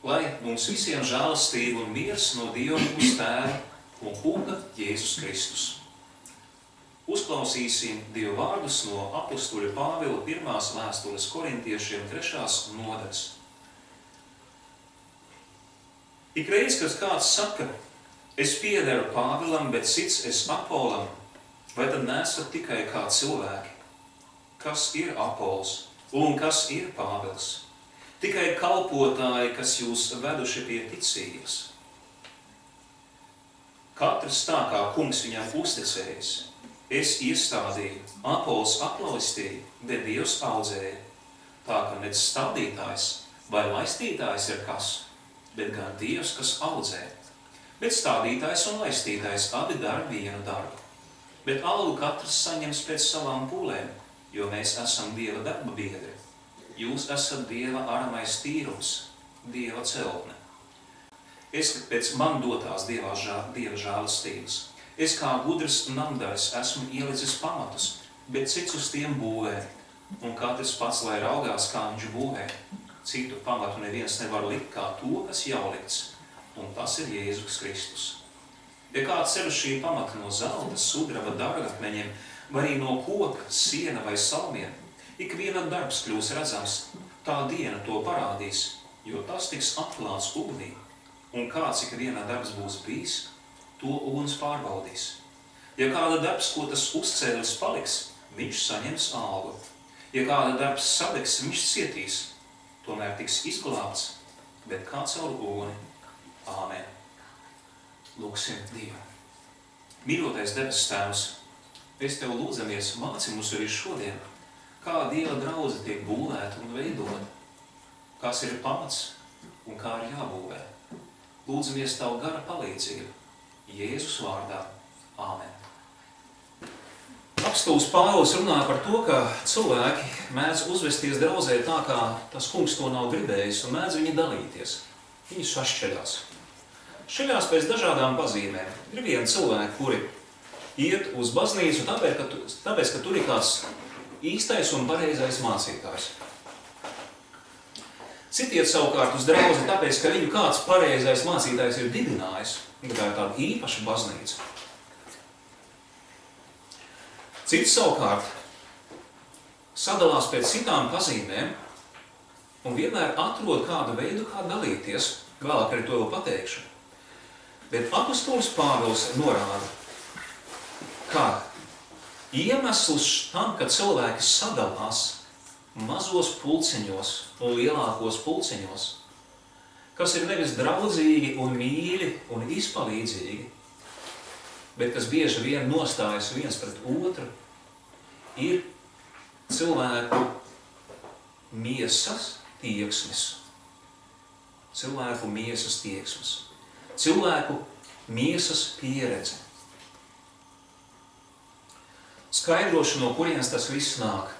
lai mums visiem žēlastība un miers no Dieva mūsu Tēva un Kunga Jēzus Kristus. Uzklausīsim Dieva vārdus no apustuļa Pāvila 1. vēstules korintiešiem 3. nodaļas. Ikreiz, kad kāds saka, es piederu Pāvilam, bet cits es Apolam, vai tad nesat tikai kā cilvēki? Kas ir Apols un kas ir Pāvils? Tikai kalpotāji, kas jūs veduši pie ticības. Katrs tā, kā kungs viņam uzticējis. Es iestādīju, Apols aplaistīju, bet Dievs audzēja. Tā, ka nec stādītājs vai laistītājs ir kas, bet gan Dievs, kas audzē. Bet stādītājs un laistītājs abi dara vienu darbu. Bet algu katrs saņems pēc savām pūlēm, jo mēs esam Dieva darba biedri. Jūs esat Dieva aramais tīrums, Dieva celtne. Es pēc man dotās Dieva žēlastības. Es kā gudrs namdaris esmu ielicis pamatus, bet cits uz tiem būvē. Un katrs pats, lai raugās, kā viņš būvē. Citu pamatu neviens nevar likt kā to, kas jau likts, un tas ir Jēzus Kristus. Ja kāds ceļ šī pamata no zelta, sudraba, dārgakmeņiem, vai arī no koka, siena vai salmiem, ikviena darbs kļūs redzams, tā diena to parādīs, jo tas tiks atklāts ugunī, un kāds ikviena darbs būs bijis, to uguns pārbaudīs. Ja kāda darbs, ko tas uzcēlis, paliks, viņš saņems algu. Ja kāda darbs sadegs, viņš cietīs, tomēr tiks izglābts, bet kā caur uguni. Āmen. Lūksim Dievu. Mīļotais debes Tēvs, es Tev lūdzamies, māci mums arī šodien, kā Dieva draudze tiek būvēta un veidota, kas ir pamats un kā ir jābūvē. Lūdzamies Tavu gara palīdzību. Jēzus vārdā. Āmen. Apostols Pāvils runā par to, ka cilvēki mēdz uzvesties draudzē tā, kā tas kungs to nav gribējis, un mēdz viņi dalīties. Viņi sašķeļās. Šķeļās pēc dažādām pazīmēm. Ir vieni cilvēki, kuri iet uz baznīcu, tāpēc, ka tur ir kāds īstais un pareizais mācītājs. Citi iet savukārt uz draudzi, tāpēc, ka viņu kāds pareizais mācītājs ir dibinājis, un tā ir tāda īpaša baznīca. Cits savukārt sadalās pēc citām pazīmēm un vienmēr atrod kādu veidu, kā dalīties. Vēlāk arī to vēl pateikšu. Bet apostols Pāvils norāda, ka iemesls tam, ka cilvēki sadalās mazos pulciņos un lielākos pulciņos, kas ir nevis draudzīgi un mīļi un izpalīdzīgi, bet kas bieži vien nostājas viens pret otru, ir cilvēku miesas tieksmes. Cilvēku miesas tieksmes. Cilvēku miesas pieredze. Skaidrošu, no kurienes tas viss nāk.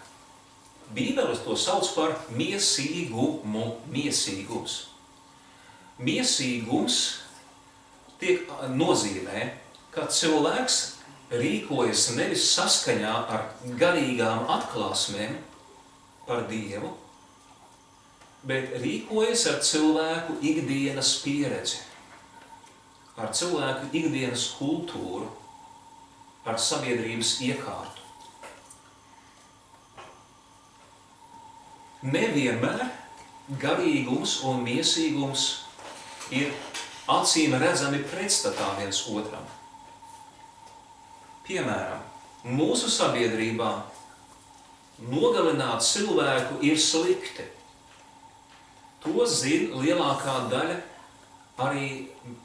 Bībeles to sauc par miesīgumu, miesīgums. Miesīgums nozīmē, ka cilvēks rīkojas nevis saskaņā ar garīgām atklāsmēm par Dievu, bet rīkojas ar cilvēku ikdienas pieredzi, ar cilvēku ikdienas kultūru, ar sabiedrības iekārtu. Nevienmēr garīgums un miesīgums ir acīm redzami pretstatā viens otram. Piemēram, mūsu sabiedrībā nogalināt cilvēku ir slikti. To zina lielākā daļa arī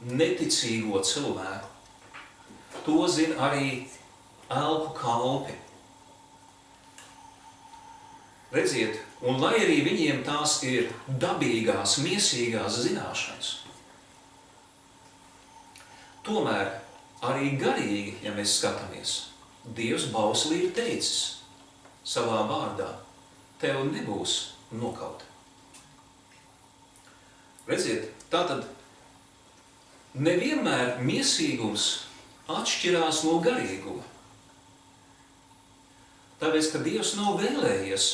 neticīgo cilvēku. To zina arī elku kalpi. Redziet, un lai arī viņiem tās ir dabīgās, miesīgās zināšanas, tomēr arī garīgi, ja mēs skatāmies, Dievs bauslī ir teicis savā vārdā, tev nebūs nokaut. Redziet, tātad nevienmēr miesīgums atšķirās no garīguma. Tāpēc, ka Dievs nav vēlējies,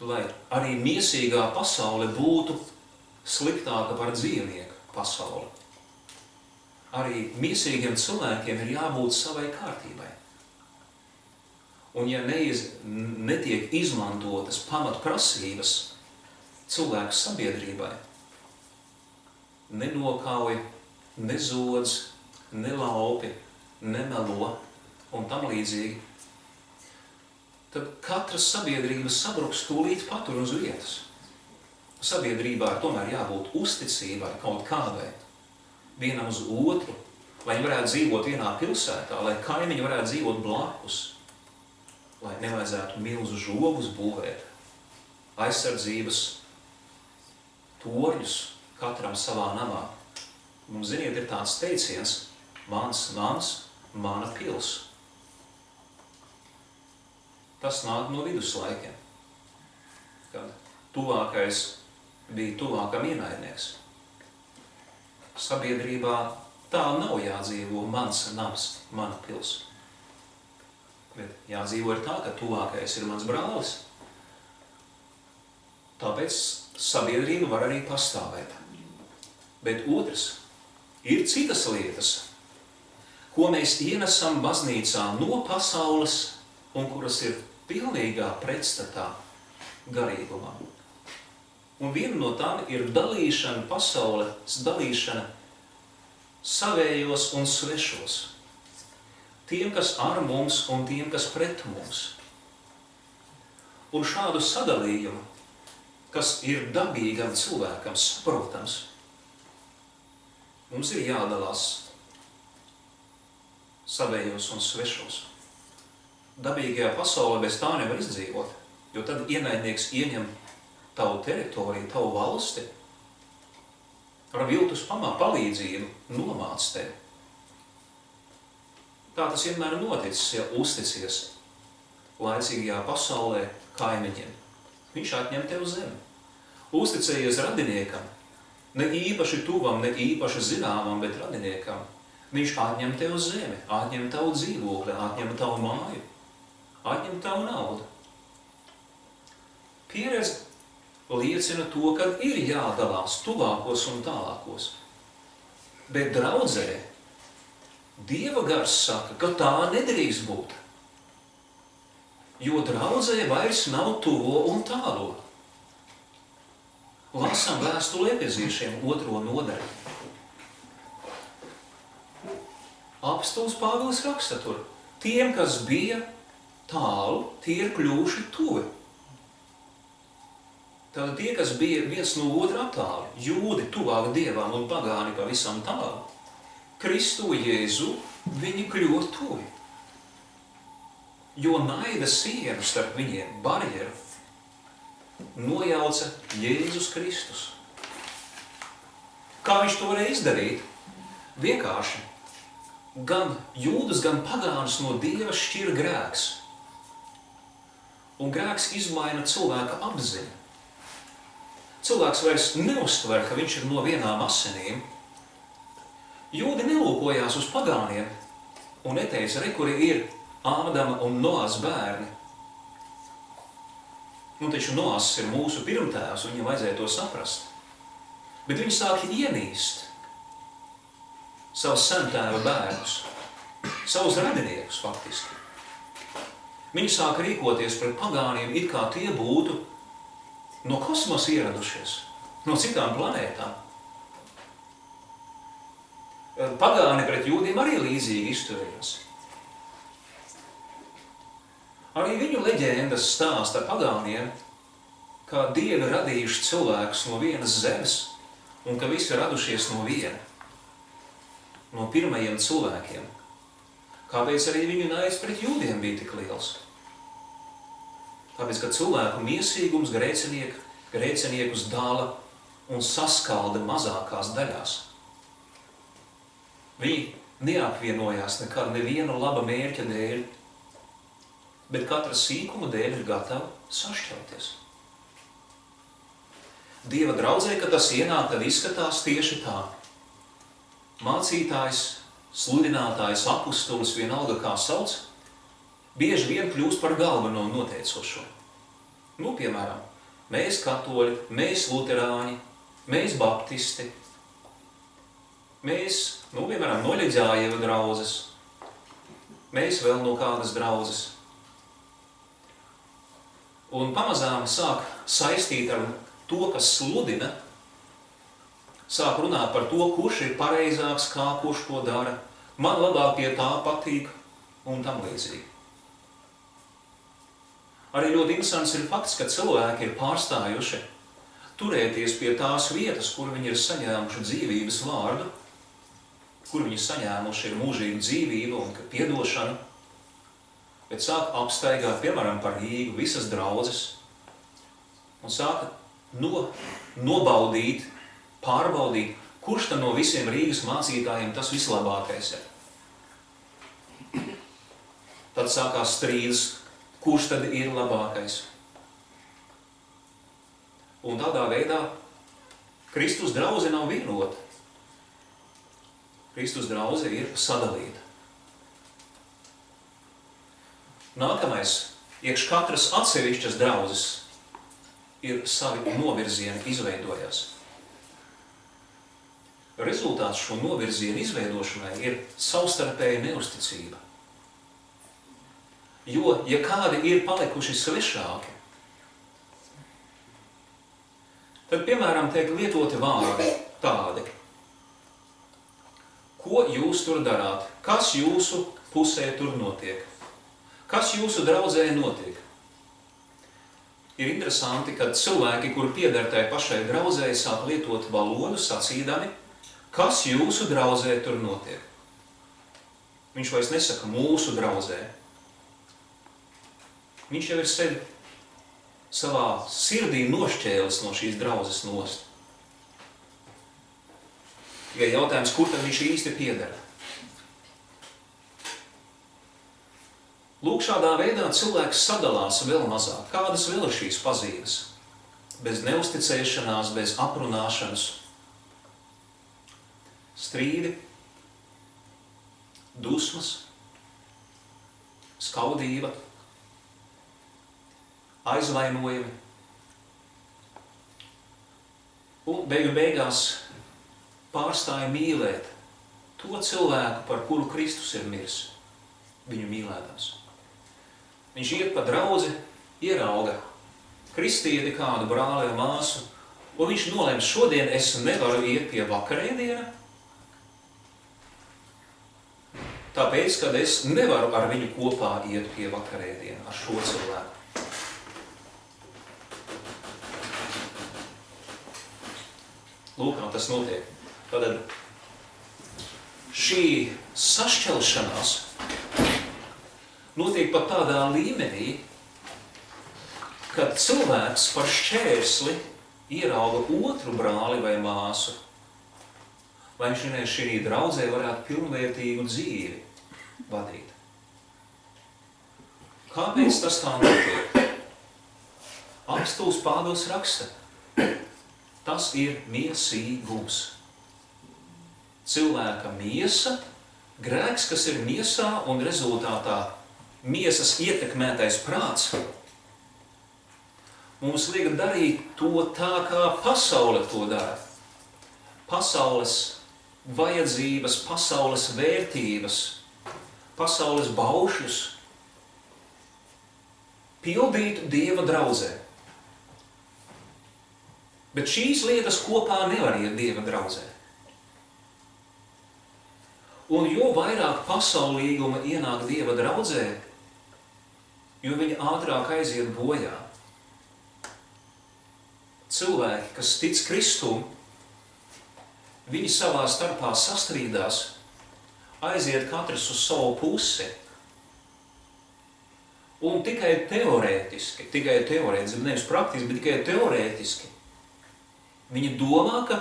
lai arī miesīgā pasaule būtu sliktāka par dzīvnieku pasauli. Arī mīsīgiem cilvēkiem ir jābūt savai kārtībai. Un ja netiek izmantotas pamatprasības cilvēku sabiedrībai, nenokauj, nezodz, nelaupi, nemelo un tam līdzīgi, tad katras sabiedrības sabruks tūlīt patur uz vietas. Sabiedrībā ir tomēr jābūt uzticībai kaut kādai, vienam uz otru, lai viņi varētu dzīvot vienā pilsētā, lai kaimiņi varētu dzīvot blakus, lai nevajadzētu milzu žogus būvēt, aizsardzības torņus katram savā namā. Mums, ziniet, ir tāds teiciens, mans nams, mana pils. Tas nāk no viduslaikiem, kad tuvākais bija tuvākam ienaidnieks. Sabiedrībā tā nav jādzīvo mans nams, mana pils. Bet jādzīvo ir tā, ka tuvākais ir mans brālis. Tāpēc sabiedrība var arī pastāvēt. Bet otrs, ir citas lietas, ko mēs ienesam baznīcā no pasaules un kuras ir pilnīgā pretstatā garīgumam. Un viena no tām ir dalīšana pasaules, dalīšana savējos un svešos. Tiem, kas ar mums un tiem, kas pret mums. Un šādu sadalījumu, kas ir dabīgam cilvēkam saprotams, mums ir jādalās savējos un svešos. Dabīgajā pasaulē bez tā nevar izdzīvot, jo tad ienaidnieks ieņem tavu teritoriju, tavu valsti, ar viltus palīdzību nomāc tevi. Tā tas vienmēr noticis, ja uzticies laicīgajā pasaulē kaimiņiem. Viņš atņem tev zemi. Uzticējies radiniekam, ne īpaši tuvam, ne īpaši zināmam, bet radiniekam. Viņš atņem tev zemi, atņem tavu dzīvokli, atņem tavu māju, atņem tavu naudu. Pieredze liecina to, ka ir jādalās tuvākos un tālākos. Bet draudzē Dieva gars saka, ka tā nedrīkst būt. Jo draudzē vairs nav tuvo un tālo. Lasām vēstuli Efeziešiem 2. nodaļu. Apostols Pāvils raksta tur, tiem, kas bija tālu, tie ir kļuvuši tuvi. Tātad tie, kas bija viens no otra attāli, jūdi tuvāk Dievam un pagāni pavisam tālu, Kristu Jēzu viņi kļuva tuvi. Jo naida sienu starp viņiem, barjeru, nojauca Jēzus Kristus. Kā viņš to varēja izdarīt? Vienkārši. Gan jūdus, gan pagānus no Dieva šķir grēks. Un grēks izmaina cilvēka apziņu. Cilvēks vairs neuztver, ka viņš ir no vienām asinīm. Jūdi nelūkojās uz pagāniem un neteica, re, kuri ir Ādama un Noās bērni. Nu, taču Noās ir mūsu pirmtēvs, un viņam vajadzēja to saprast. Bet viņi sāka ienīst savus sentēva bērnus, savus radiniekus faktiski. Viņi sāka rīkoties pret pagāniem, it kā tie būtu no kosmosa ieradušies, no citām planētām. Pagāni pret jūdiem arī līdzīgi izturējās. Arī viņu leģendas stāsta pagāniem, kā Dievi radījuši cilvēkus no vienas zemes un ka visi radušies no viena, no pirmajiem cilvēkiem. Kāpēc arī viņu naids pret jūdiem bija tik liels? Tāpēc, ka cilvēku miesīgums grēciniekus dala un saskalda mazākās daļās. Viņi neapvienojās nekad neviena laba mērķa dēļ, bet katra sīkuma dēļ ir gatavi sašķelties. Dieva draudzē, kad tas ienāk, tad izskatās tieši tā. Mācītājs, sludinātājs, apustulis, vienalga kā sauc, bieži vien kļūst par galveno noteicošo. Nu, piemēram, mēs katoļi, mēs luterāņi, mēs baptisti, mēs, piemēram, no Ļeģājeva draudzes, mēs vēl no kādas draudzes. Un pamazām sāk saistīt ar to, kas sludina, sāk runāt par to, kurš ir pareizāks, kā kurš to dara, man labāk pie tā patīk un tam līdzīgi. Arī ļoti interesants ir fakts, ka cilvēki ir pārstājuši turēties pie tās vietas, kur viņi ir saņēmuši dzīvības vārdu, kur viņi saņēmuši ir mūžīgu dzīvību un piedošanu, bet sāk apstaigāt, piemēram, par Rīgu visas draudzes un sāk nobaudīt, pārbaudīt, kurš tad no visiem Rīgas mācītājiem tas vislabākais ir. Tad sākās strīds, kurš tad ir labākais. Un tādā veidā Kristus draudze nav vienota. Kristus draudze ir sadalīta. Nākamais, iekš katras atsevišķas draudzes ir savi novirzieni izveidojās. Rezultāts šo novirzienu izveidošanai ir savstarpēja neusticība. Jo, ja kādi ir palikuši svešāki, tad, piemēram, tiek lietoti vārdi tādi. Ko jūs tur darāt? Kas jūsu pusē tur notiek? Kas jūsu draudzē notiek? Ir interesanti, ka cilvēki, kuri pieder tai pašai draudzē, sāk lietot valodu sacīdami, kas jūsu draudzē tur notiek. Viņš vairs nesaka mūsu draudzē. Viņš jau ir sevi savā sirdī nošķēlis no šīs draudzes nost. Tikai jautājums, kur tad viņš īsti pieder? Lūk, šādā veidā cilvēks sadalās vēl mazāk. Kādas vēl ir šīs pazīmes? Bez neusticēšanās, bez aprunāšanas, strīdi, dusmas, skaudība, aizvainojumi. Un beigās pārstāja mīlēt to cilvēku, par kuru Kristus ir miris, viņu mīlētājs. Viņš iet pa draudzi, ierauga kristieti kādu brāli vai māsu, un viņš nolēma, šodien es nevaru iet pie vakarēdiena, tāpēc, kad es nevaru ar viņu kopā iet pie vakarēdiena, ar šo cilvēku. Lūk, kā tas notiek. Tātad šī sašķelšanās notiek pat tādā līmenī, kad cilvēks par šķērsli ierauga otru brāli vai māsu, lai viņš šī draudzē varētu pilnvērtīgu dzīvi vadīt. Kāpēc tas tā notiek? Apostols Pāvils raksta, tas ir miesīgums. Cilvēka miesa, grēks, kas ir miesā un rezultātā miesas ietekmētais prāts, mums liek darīt to tā, kā pasaule to dara. Pasaules vajadzības, pasaules vērtības, pasaules baušļus pildīt Dieva draudzē. Bet šīs lietas kopā nevar iet Dieva draudzē. Un jo vairāk pasaulīguma ienāk Dieva draudzē, jo viņi ātrāk aiziet bojā. Cilvēki, kas tic Kristum, viņi savā starpā sastrīdās, aiziet katrs uz savu pusi. Un tikai teorētiski, nevis praktiski, bet tikai teorētiski, viņi domā, ka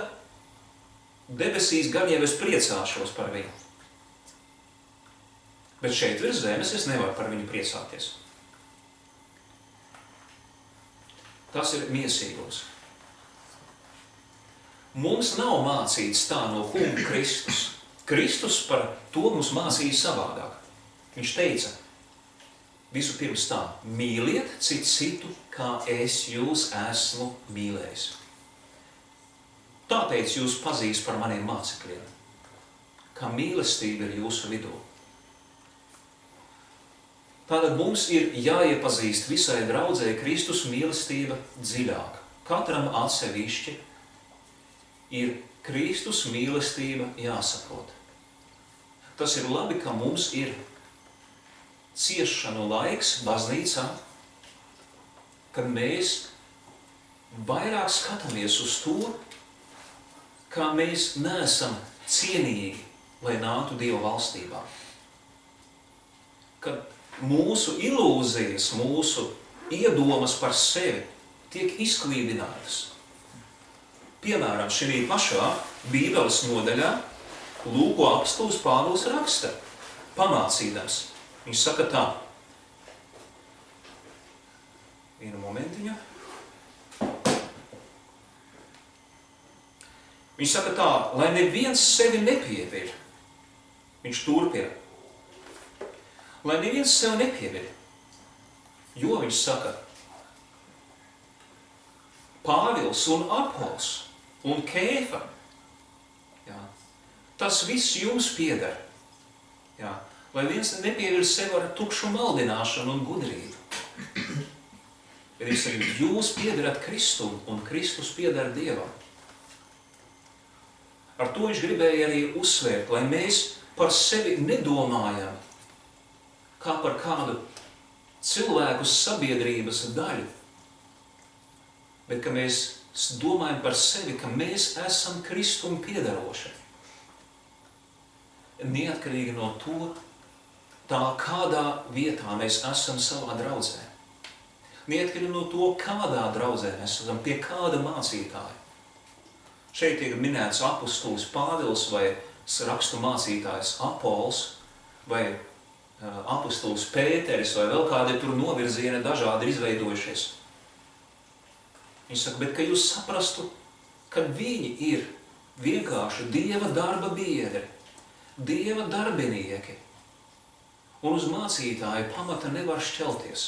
debesīs gan jau es priecāšos par viņu. Bet šeit virs zemes es nevaru par viņu priecāties. Tas ir miesīgums. Mums nav mācīts tā no kunga Kristus. Kristus par to mums mācīja savādāk. Viņš teica, visu pirms tā, mīliet citu, kā es jūs esmu mīlējis. tāpēc jūs pazīst par maniem mācekļiem, ka mīlestība ir jūsu vidū. Tātad mums ir jāiepazīst visai draudzei Kristus mīlestība dziļāk. Katram atsevišķi ir Kristus mīlestība jāsaprot. Tas ir labi, ka mums ir ciešanu laiks baznīcā, kad mēs vairāk skatāmies uz to, kā mēs neesam cienīgi, lai nāktu Dieva valstībā. Kad mūsu ilūzijas, mūsu iedomas par sevi tiek izklīdinātas. Piemēram, šī pašā Bībeles nodaļā Lūko apostols Pāvils raksta, pamācīdams. Viņš saka tā. Vienu momentiņu. Viņš saka tā, lai neviens sevi nepieviļ. Viņš turpina. Lai neviens sevi nepieviļ. Jo viņš saka, Pāvils un Apols un Kēfa, jā, tas viss jums pieder. Jā, lai viens nepieviļ sevi ar tukšu maldināšanu un gudrību. Bet viņš saka, jūs piederat Kristum un Kristus pieder Dievam. Ar to viņš gribēja arī uzsvērt, lai mēs par sevi nedomājam kā par kādu cilvēku sabiedrības daļu, bet ka mēs domājam par sevi, ka mēs esam Kristum piederoši. Neatkarīgi no to, tā kādā vietā mēs esam savā draudzē. Neatkarīgi no to, kādā draudzē mēs esam, pie kāda mācītāja. Šeit tiek minēts apostols Pāvils vai rakstu mācītājs Apols vai apostols Pēteris vai vēl kādi tur novirzieni dažādi izveidojušies. Viņš saka, bet ka jūs saprastu, ka viņi ir vienkārši Dieva darba biedri, Dieva darbinieki. Un uz mācītāju pamata nevar šķelties,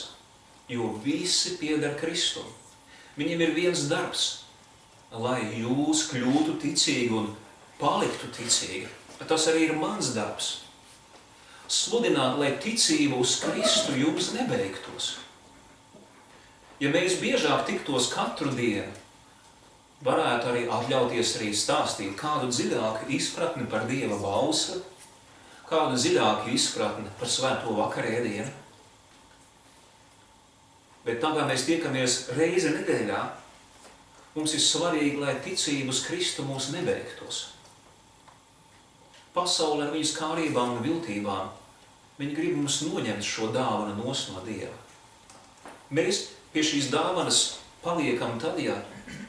jo visi pieder Kristum. Viņiem ir viens darbs, lai jūs kļūtu ticīgi un paliktu ticīgi. Tas arī ir mans darbs. Sludināt, lai ticība uz Kristu jums nebeigtos. Ja mēs biežāk tiktos katru dienu, varētu arī atļauties arī stāstīt kādu dziļāku izpratni par Dieva balsi, kādu dziļāku izpratni par svēto vakarēdienu. Bet tā kā mēs tiekamies reizi nedēļā, mums ir svarīgi, lai ticība uz Kristu mūs nebeigtos. Pasaule ar viņas kārībām un viltībām, viņi grib mums noņemt šo dāvanu nos no Dieva. Mēs pie šīs dāvanas paliekam tad, ja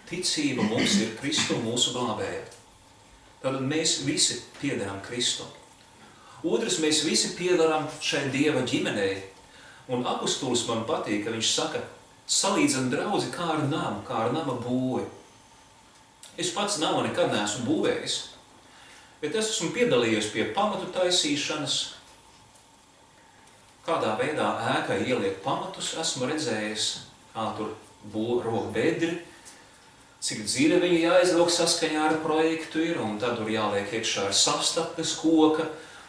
ticība mums ir Kristu mūsu glābēja. Tad mēs visi piederam Kristu. Otrs, mēs visi piederam šai Dieva ģimenei. Un apostols man patīk, ka viņš saka, salīdzina draudzi kā ar nama būvi. Es pats namu nekad neesmu būvējis, bet es esmu piedalījies pie pamatu taisīšanas. Kādā veidā ēkai ieliek pamatus, esmu redzējis, kā tur roku bedri, cik dziļi viņi jāizvilk saskaņā ar projektu ir, un tad tur jāliek iekšā ar sastatnes koka,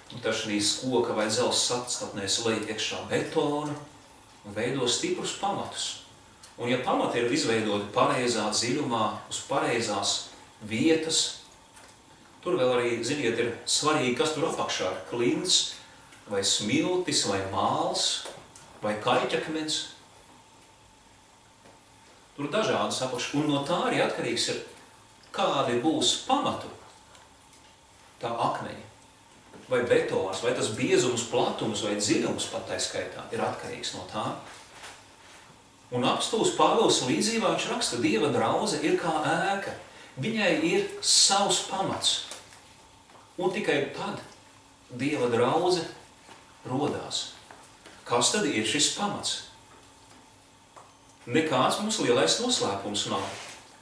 un tad šīs koka vai dzels sastatnēs liek iekšā betonu un veido stiprus pamatus. Un ja pamati ir izveidoti pareizā dziļumā, uz pareizās vietas, tur vēl arī, ziniet, ir svarīgi, kas tur apakšā ir klints, vai smiltis, vai māls, vai kaļķakmens. Tur dažādas apakšas, un no tā arī atkarīgs ir, kādi būs pamatu tā akmeņa, vai betons, vai tas biezums, platums, vai dziļums pat tā skaitā ir atkarīgs no tā. Un apostols Pāvils līdzībā viņš raksta, Dieva draudze ir kā ēka. Viņai ir savs pamats. Un tikai tad Dieva draudze rodās. Kas tad ir šis pamats? Nekāds mums lielais noslēpums nav.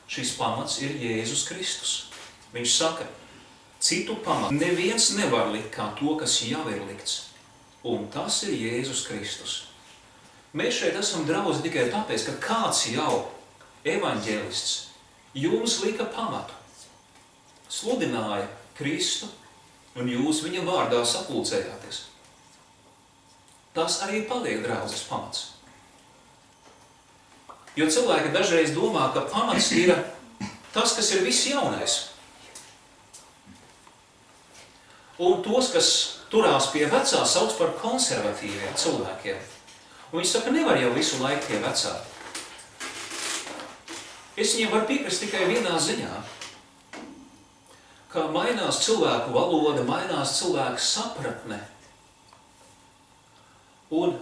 Šis pamats ir Jēzus Kristus. Viņš saka, citu pamatu neviens nevar likt kā to, kas jau ir likts. Un tas ir Jēzus Kristus. Mēs šeit esam draudzi tikai tāpēc, ka kāds jau evaņģēlists jums lika pamatu. sludināja Kristu, un jūs viņa vārdā sapulcējāties. Tas arī paliek draudzes pamats. Jo cilvēki dažreiz domā, ka pamats ir tas, kas ir viss jaunais. Un tos, kas turās pie vecā, sauc par konservatīviem cilvēkiem. Un viņi saka, nevar jau visu laiku pie vecā. Es viņiem varu piekrist tikai vienā ziņā, ka mainās cilvēku valoda, mainās cilvēku sapratne. Un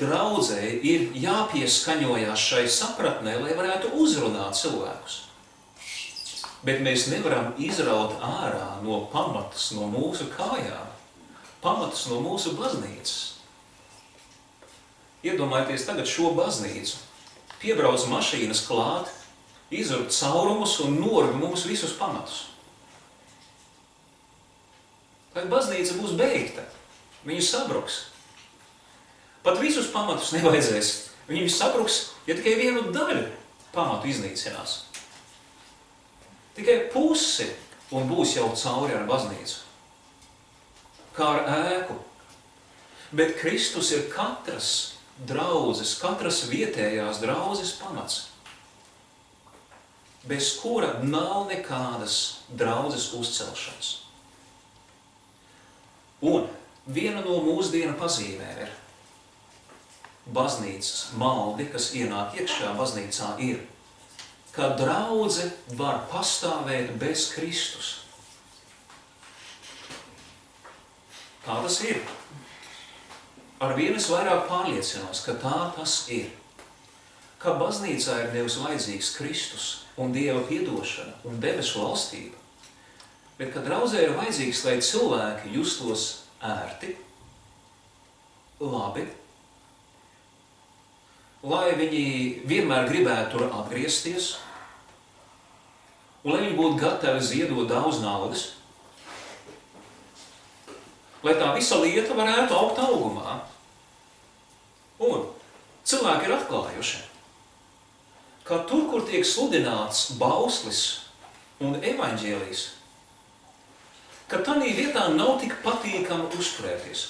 draudzei ir jāpieskaņojās šai sapratnē, lai varētu uzrunāt cilvēkus. Bet mēs nevaram izraut ārā no pamatas, no mūsu kājām, pamatas no mūsu baznīcas. Iedomājieties tagad šo baznīcu. Piebrauc mašīnas klāt, izurb caurumus un norb mums visus pamatus. Lai baznīca būs beigta, viņu sabruks. Pat visus pamatus nevajadzēs. Viņi sabruks, ja tikai vienu daļu pamatu iznīcinās. Tikai pusi un būs jau cauri ar baznīcu. Kā ar ēku. Bet Kristus ir katras draudzes, katras vietējās draudzes pamats, bez kura nav nekādas draudzes uzcelšanas. Un viena no mūsdienu pazīmēm ir baznīcas maldi, kas ienāk iekšā baznīcā, ir, ka draudze var pastāvēt bez Kristus. Tā tas ir. Ar vienu es vairāk pārliecinos, ka tā tas ir. Ka baznīcā ir nevis vajadzīgs Kristus un Dieva piedošana un debesu valstība, bet ka draudzē ir vajadzīgs, lai cilvēki justos ērti, labi, lai viņi vienmēr gribētu tur atgriezties, un lai viņi būtu gatavi ziedot daudz naudas, lai tā visa lieta varētu augt augumā. Un cilvēki ir atklājuši, ka tur, kur tiek sludināts bauslis un evaņģēlijs, ka tādā vietā nav tik patīkami uzturēties.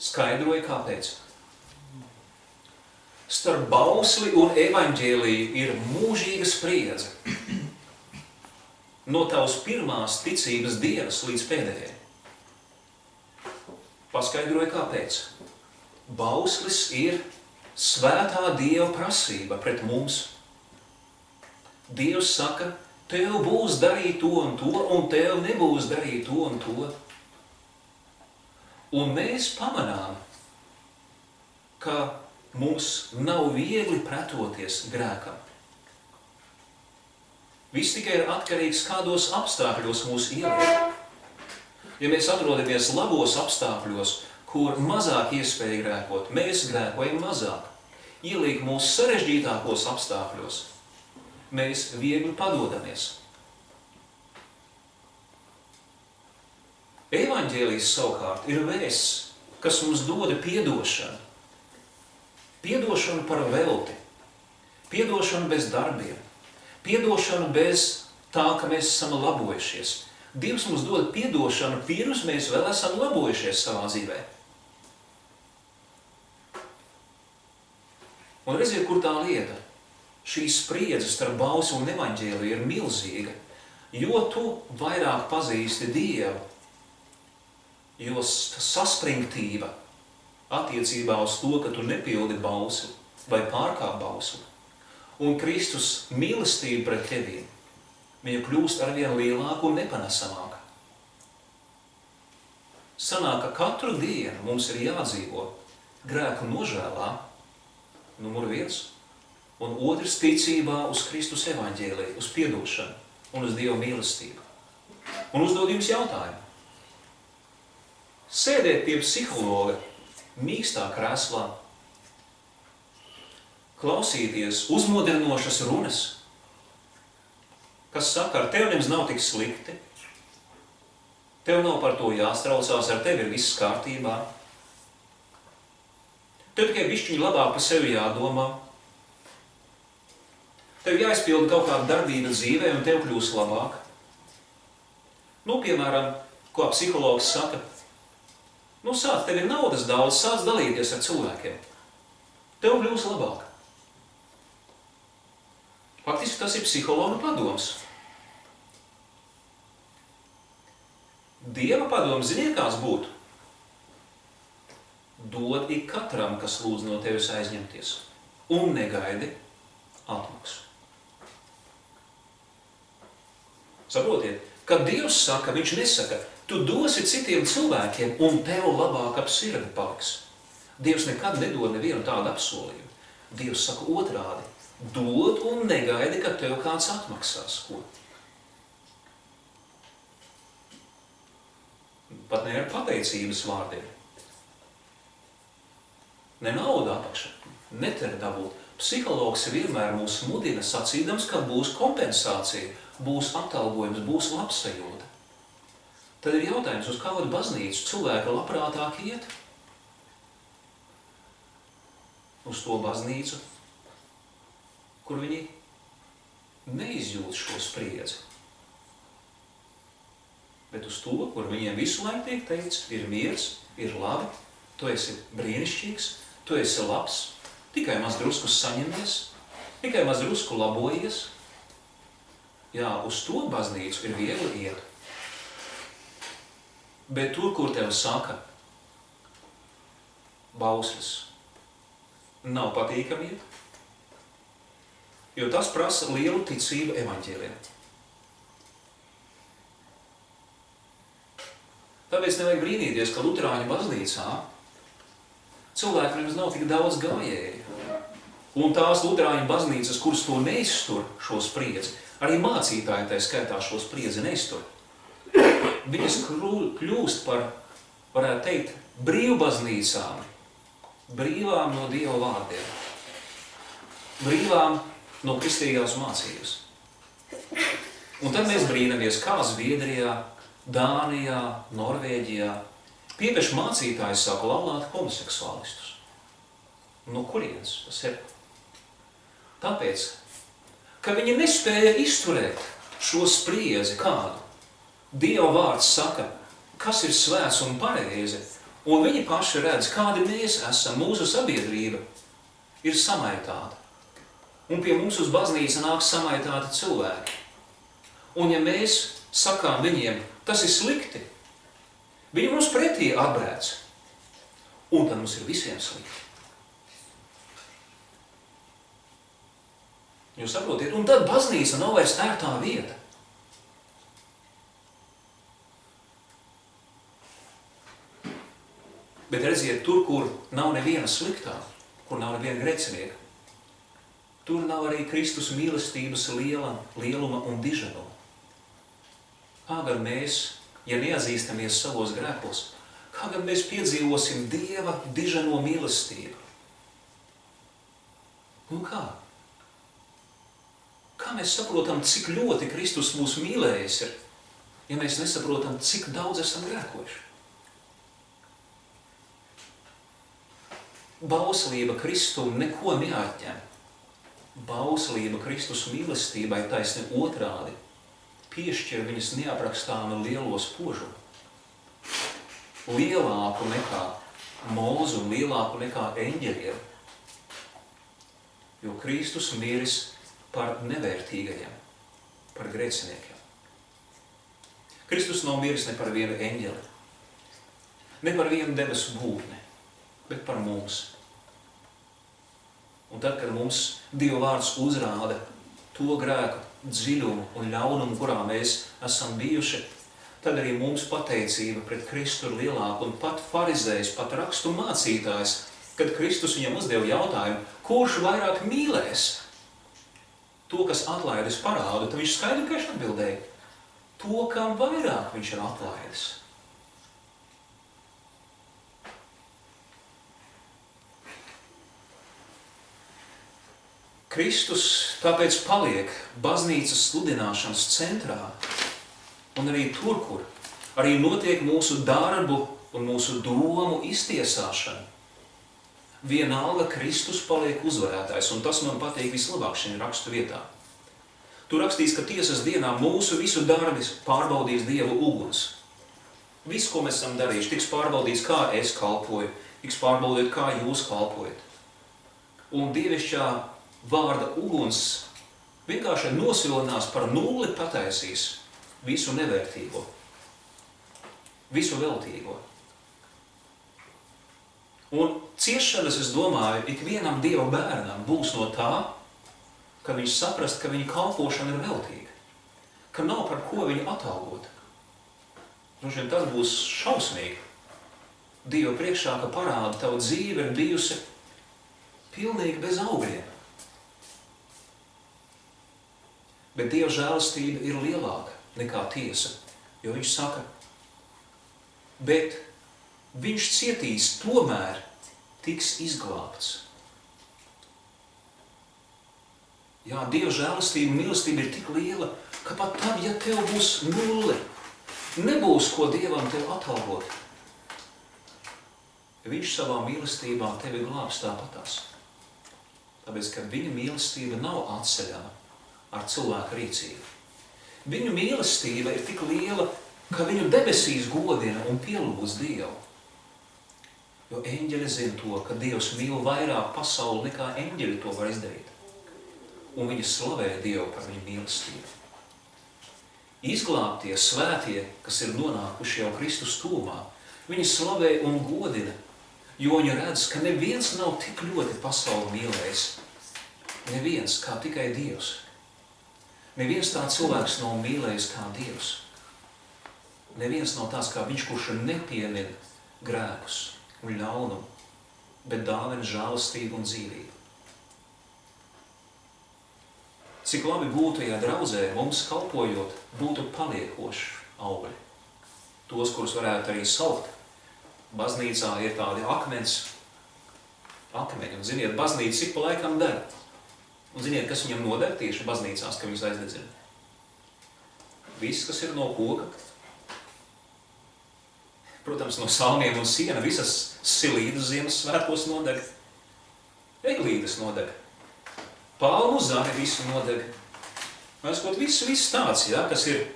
Skaidroju, kāpēc. Starp bausli un evaņģēliju ir mūžīga spriedze. No tavas pirmās ticības dienas līdz pēdējai. Paskaidroju, kāpēc. Bauslis ir svētā Dieva prasība pret mums. Dievs saka, tev būs darīt to, un tev nebūs darīt to un to. Un mēs pamanām, ka mums nav viegli pretoties grēkam. Viss tikai ir atkarīgs, kādos apstākļos mūs ieliek. Ja mēs atrodamies labos apstākļos, kur mazāk iespēja grēkot, mēs grēkojam mazāk. Ieliek mūs sarežģītākos apstākļos, mēs viegli padodamies. Evaņģēlijs savukārt ir vēsts, kas mums doda piedošanu. Piedošanu par velti, piedošanu bez darbiem, piedošanu bez tā, ka mēs esam labojušies. Dievs mums dod piedošanu, pirms mēs vēl esam labojušies savā dzīvē. Un redziet, kur tā lieta. Šī spriedze starp bausli un evaņģēliju ir milzīga, jo tu vairāk pazīsti Dievu, jo saspringtība attiecībā uz to, ka tu nepildi bausli vai pārkāp bausli. Un Kristus mīlestība pret tevīm, viņa kļūst arvien lielāka un nepanesamāka. Sanāk, ka katru dienu mums ir jādzīvo grēku nožēlā, numur 1, un otrs ticībā uz Kristus evaņģēliju, uz piedošanu un uz Dieva mīlestību. Un uzdod jums jautājumu. Sēdēt pie psihologa mīkstā krēslā, klausīties uzmodrinošas runas, kas saka, ar tevi nemaz nav tik slikti, tev nav par to jāstraucās, ar tevi ir viss kārtībā, tev tikai bišķiņi labāk par sevi jādomā, Tev jāizpilda kaut kāda darbība dzīvē, un tev kļūs labāk. Nu, piemēram, ko psihologs saka, nu, sāc, tev ir naudas daudz, sāc dalīties ar cilvēkiem. Tev kļūs labāk. Faktiski tas ir psihologa padoms. Dieva padoms, ziniet, kāds būtu? Dod ik katram, kas lūdz no tevis aizņemties, un negaidi atmaksu. Saprotiet, kad Dievs saka, viņš nesaka, tu dosi citiem cilvēkiem, un tev labāk ap sirdi paliks. Dievs nekad nedod nevienu tādu apsolījumu. Dievs saka otrādi, dod un negaidi, ka tev kāds atmaksās. Ko? Pat ne ar pateicības vārdiem. Ne nauda apakša, neter dabūt. Psihologs vienmēr mūs mudina sacīdams, ka būs kompensācija, būs atalgojums, būs labsajūta. Tad ir jautājums, uz kādu baznīcu cilvēki labprātāk iet? Uz to baznīcu, kur viņi neizjūt šo spriedzi. Bet uz to, kur viņiem visu laiku tiek teikts, ir miers, ir labi, tu esi brīnišķīgs, tu esi labs, tikai maz drusku saņemies, tikai maz drusku labojies. Jā, uz to baznīcu ir viegli iet. Bet tur, kur tev saka bauslis, nav patīkami iet, jo tas prasa lielu ticību evaņģēlijam. Tāpēc nevajag brīnīties, ka luterāņu baznīcā cilvēki nemaz nav tik daudz gājēji. Un tās luterāņu baznīcas, kuras to neiztur, šo spriedzi, arī mācītāji tā skaitā šo spriedzi neiztur. Viņas kļūst par, varētu teikt, brīvbaznīcām, brīvām no Dieva vārdiem, brīvām no kristīgās mācības. Un tad mēs brīnamies, kā Zviedrijā, Dānijā, Norvēģijā piepeši mācītāji sāk laulāt homoseksuālistus. No kurienes tas ir? Tāpēc, ka viņi nespēja izturēt šo spriedzi kādu. Dieva vārds saka, kas ir svēts un pareizi, un viņi paši redz, kādi mēs esam, mūsu sabiedrība ir samaitāta. Un pie mums uz baznīca nāk samaitāti cilvēki. Un ja mēs sakām viņiem, tas ir slikti, viņi mums pretī atbrēc, un tad mums ir visiem slikti. Jūs saprotiet? Un tad baznīca nav vairs ērtā vieta. Bet redziet, tur, kur nav neviena sliktā, kur nav neviena grēcinieka, tur nav arī Kristus mīlestības lieluma un diženuma. Kā gan mēs, ja neatzīstamies savos grēkos, kā gan mēs piedzīvosim Dieva diženo mīlestību? Un kā? Kā mēs saprotam, cik ļoti Kristus mūs mīlējis ir, ja mēs nesaprotam, cik daudz esam grēkojuši? Bauslība Kristum neko neatņem. Bauslība Kristus mīlestībai taisni otrādi piešķir viņas neaprakstāma lielo spožumu. Lielāku nekā mūzu un lielāku nekā eņģeļiem. Jo Kristus miris par nevērtīgajiem, par grēciniekiem. Kristus nav miris ne par vienu eņģeli, ne par vienu debesu būtni, bet par mums. Un tad, kad mums Dieva vārds uzrāda to grēku dziļumu un ļaunumu, kurā mēs esam bijuši, tad arī mums pateicība pret Kristu ir lielāka. Un pat farizējs, pat rakstu mācītājs, kad Kristus viņam uzdeva jautājumu, kurš vairāk mīlēs to, kas atlaidis parādu, tad viņš skaidri atbildēja, to, kam vairāk viņš ir atlaidis. Kristus tāpēc paliek baznīcas sludināšanas centrā, un arī tur, kur arī notiek mūsu darbu un mūsu domu iztiesāšana. Vienalga Kristus paliek uzvarētājs, un tas man patīk vislabāk šajā rakstu vietā. Tur rakstīts, ka tiesas dienā mūsu visu darbis pārbaudīs Dieva uguns. Viss, ko mēs esam darījuši, tiks pārbaudīts, kā es kalpoju, tiks pārbaudīt, kā jūs kalpojat. Un dievišķā vārda uguns vienkārši nosilinās par nulli pataisīs visu nevērtīgo, visu veltīgo. Un ciešanas, es domāju, ikvienam Dieva bērnam būs no tā, ka viņš saprast, ka viņa kalpošana ir veltīga, ka nav par ko viņu atalgot. Droši vien tas būs šausmīgi. Dieva priekšā, ka parāda, tava dzīve ir bijusi pilnīgi bez augļiem. Bet Dieva žēlastība ir lielāka nekā tiesa, jo viņš saka, bet viņš cietīs, tomēr tiks izglābts. Jā, Dieva žēlastība un mīlestība ir tik liela, ka pat tad, ja tev būs nulle, nebūs ko Dievam tev atalgot. Viņš savā mīlestībā tevi glābs tāpatās. Tāpēc, ka viņa mīlestība nav atceļama ar cilvēku rīcību. Viņu mīlestība ir tik liela, ka viņu debesīs godina un pielūdz Dievu. Jo eņģeļi zina to, ka Dievs mīl vairāk pasauli nekā eņģeļi to var izdarīt. Un viņi slavē Dievu par viņu mīlestību. Izglābtie, svētie, kas ir nonākuši jau Kristus tūmā, viņi slavē un godina, jo viņi redz, ka neviens nav tik ļoti pasauli mīlējis. Neviens, kā tikai Dievs. Neviens tā cilvēks nav mīlējis kā Dievs. Neviens nav tāds kā viņš, kurš nepiemina grēkus un ļaunumu, bet dāvina žēlastību un dzīvību. Cik labi būtu, ja draudzē mums kalpojot būtu paliekoši augļi. Tos, kurus varētu arī saukt. Baznīcā ir tādi akmeņi, un ziniet, baznīca ik pa laikam dara. Un ziniet, kas viņam noder tieši baznīcās, ka viņus aizdedzina? Viss, kas ir no koka, protams, no salmiem un siena, visas silīdas Ziemassvētkos nodeg, eglītes nodeg. Palmu zari visu nodeg. Viss tāds, ja, kas ir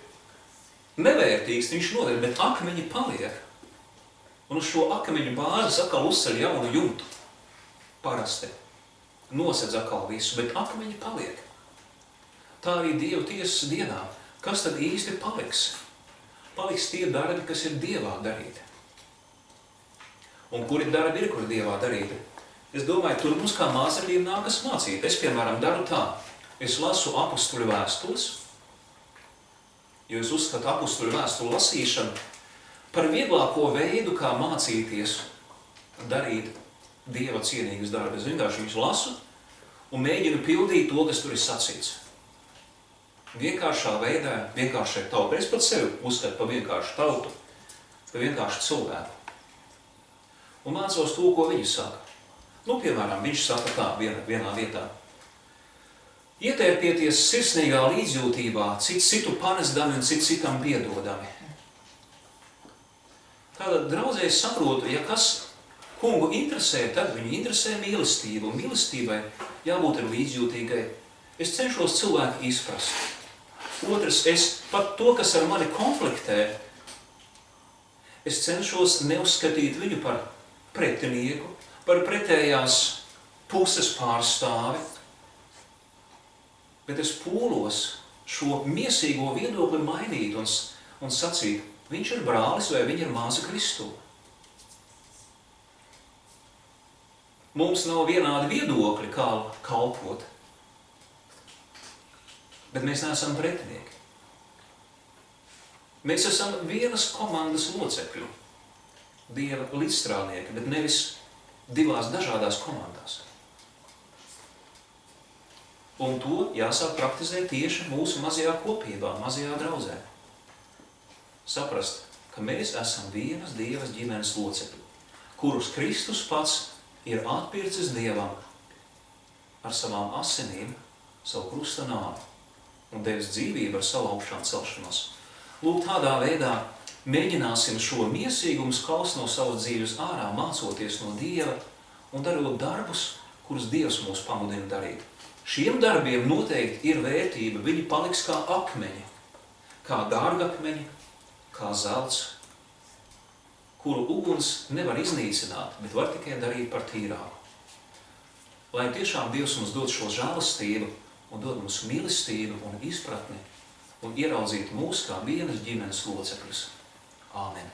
nevērtīgs, viņš nodeg, bet akmeņi paliek. Un uz šo akmeņu bāzes atkal uzceļ jaunu jumtu. Parasti. Nosedz atkal visu, bet akmeņi paliek. Tā arī Dieva tiesas dienā. Kas tad īsti paliks? Paliks tie darbi, kas ir Dievā darīti. Un kuri darbi ir, kuri Dievā darīti? Es domāju, tur mums kā mācekļiem nākas mācīt. Es, piemēram, daru tā. Es lasu apustuļu vēstules, jo es uzskatu apustuļu vēstuli lasīšanu par vieglāko veidu, kā mācīties darīt Dieva cienīgus darbus. Es vienkārši viņus lasu un mēģinu pildīt to, kas tur ir sacīts. Vienkāršā veidā, vienkāršai tauta. Es pat sevi uzskatu par vienkāršu tautu, par vienkāršu cilvēku. Un mācos to, ko viņi saka. Piemēram, viņš saka tā vienā vietā. Ietērpieties sirsnīgā līdzjūtībā, cits citu panesdami un cits citam piedodami. Tātad draudzē es saprotu, ja kas kungu interesē, tad viņu interesē mīlestība, un mīlestībai jābūt ir līdzjūtīgai. Es cenšos cilvēku izprast. Otrs, es pat to, kas ar mani konfliktē, es cenšos neuzskatīt viņu par pretinieku, par pretējās puses pārstāvi, bet es pūlos šo miesīgo viedokli mainīt un sacīt, viņš ir brālis vai viņa ir māsa Kristū. Mums nav vienādi viedokļi, kā kalpot, bet mēs neesam pretinieki. Mēs esam vienas komandas locekļi, Dieva līdzstrādnieki, bet nevis divās dažādās komandās. Un to jāsāk praktizēt tieši mūsu mazajā kopībā, mazajā draudzē. Saprast, ka mēs esam vienas Dievas ģimenes locekļi, kurus Kristus pats ir atpircis Dievam ar savām asinīm, savu krusta nāvi un devis dzīvību ar savu augšām celšanos. Lūk, tādā veidā mēģināsim šo miesīgumu skaust no savas dzīves ārā, mācoties no Dieva un darot darbus, kurus Dievs mūs pamudina darīt. Šiem darbiem noteikti ir vērtība, viņi paliks kā akmeņi, kā dārgakmeņi, kā zelts, kuru uguns nevar iznīcināt, bet var tikai darīt par tīrāku. Lai tiešām Dievs mums dod šo žēlastību un dod mums mīlestību un izpratni un ieraudzītu mūs kā vienas ģimenes locekļus. Āmen.